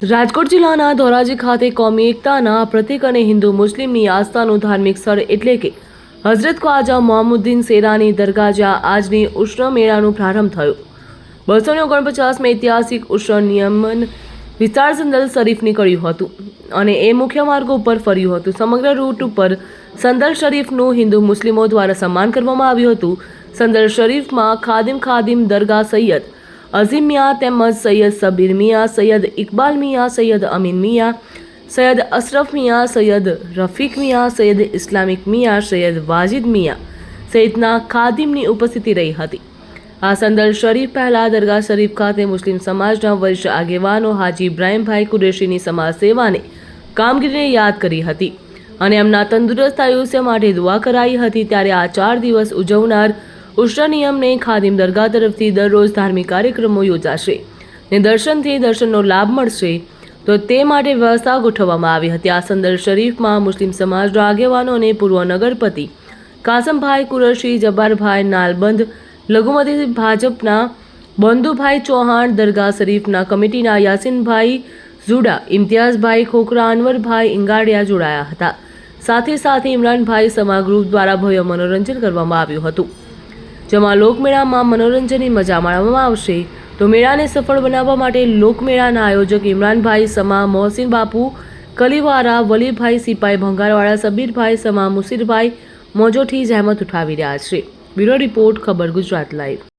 રાજકોટ જિલ્લાના ધોરાજી ખાતે કોમી એકતાના પ્રતીક અને હિન્દુ મુસ્લિમની આસ્થાનું ધાર્મિક સ્થળ એટલે કે હઝરત ખ્વાજા મોહમ્મદુદ્દીન સેરાની દરગાહ જ્યાં આજની ઉષ્ણ મેળાનો પ્રારંભ થયો। 249 ઐતિહાસિક ઉષ્ણ નિયમન વિશાળ સંદલ શરીફ નીકળ્યું હતું અને એ મુખ્ય માર્ગો ઉપર ફર્યું હતું। સમગ્ર રૂટ ઉપર સંદલ શરીફનું હિન્દુ મુસ્લિમો દ્વારા સન્માન કરવામાં આવ્યું હતું। સંદલ શરીફમાં ખાદિમ દરગાહ સૈયદ અઝીમ મિયા તેમજ સૈયદ સબીર મિયા, સૈયદ ઇકબાલ મિયા, સૈયદ અમીન મિયા, સૈયદ અશરફ મિયા, સૈયદ રફીક મિયા, સૈયદ ઇસ્લામિક મિયા, સૈયદ વાજિદ મિયા સહિતના ખાદિમની ઉપસ્થિતિ રહી હતી। આ સંદલ શરીફ પહેલા દરગાહ શરીફ ખાતે મુસ્લિમ સમાજના વરિષ્ઠ આગેવાનો હાજી ઇબ્રાહીમભાઈ કુરેશીની સમાજ સેવાને કામગીરીને યાદ કરી હતી અને એમના તંદુરસ્ત આયુષ્ય માટે દુઆ કરાઈ હતી। ત્યારે આ 4 દિવસ ઉજવનાર ઉષ્ણ નિયમને ખાદિમ દરગાહ તરફથી દરરોજ ધાર્મિક કાર્યક્રમો યોજાશે ને દર્શનનો લાભ મળશે તો તે માટે વ્યવસ્થા ગોઠવવામાં આવી હતી। આ સંદલ શરીફમાં મુસ્લિમ સમાજના આગેવાનો અને પૂર્વ નગરપતિ કાસમભાઈ કુરેશી, જબ્બારભાઈ નાલબંધ, લઘુમતી ભાજપના બંધુભાઈ ચૌહાણ, દરગાહ શરીફના કમિટીના યાસીનભાઈ ઝુડા, ઇમ્તિયાઝભાઈ ખોખરા, અનવરભાઈ ઇંગાડિયા જોડાયા હતા। સાથે ઇમરાનભાઈ સમા ગ્રુપ દ્વારા ભવ્ય મનોરંજન કરવામાં આવ્યું હતું, જેમાં લોકમેળામાં મનોરંજનની મજા માણવામાં આવશે। તો મેળાને સફળ બનાવવા માટે લોકમેળાના આયોજક ઇમરાનભાઈ સમા, મોહસિન બાપુ કલીવારા, વલીભાઈ સિપાઈ ભંગારવાળા, સબીરભાઈ સમા, મુસીરભાઈ મોજોઠી જહેમત ઉઠાવી રહ્યા છે। બ્યુરો રિપોર્ટ, ખબર ગુજરાત લાઈવ।